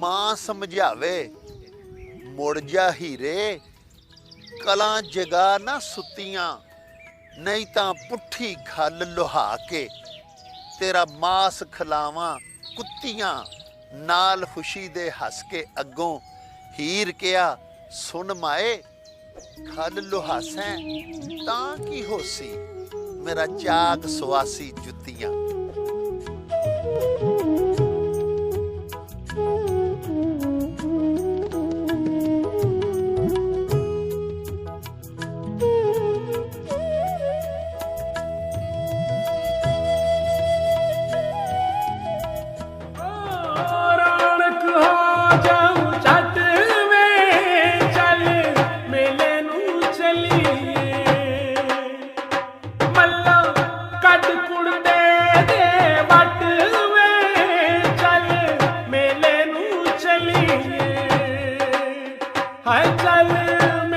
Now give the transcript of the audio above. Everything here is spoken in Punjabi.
ਮਾਂ ਸਮਝਾਵੇ ਮੁੜ ਜਾ ਹੀਰੇ, ਕਲਾਂ ਜਗਾ ਨਾ ਸੁੱਤੀਆਂ, ਨਹੀਂ ਤਾਂ ਪੁੱਠੀ ਖੱਲ ਲੁਹਾ ਕੇ ਤੇਰਾ ਮਾਸ ਖਿਲਾਵਾਂ ਕੁੱਤੀਆਂ। ਨਾਲ ਖੁਸ਼ੀ ਦੇ ਹੱਸ ਕੇ ਅੱਗੋਂ ਹੀਰ ਕਿਹਾ ਸੁਣ ਮਾਏ, ਖੱਲ ਲੁਹਾਸੈਂ ਤਾਂ ਕੀ ਹੋਸੀ, ਮੇਰਾ ਚਾਕ ਸਵਾਸੀ ਜੁੱਤੀਆਂ। हाय चल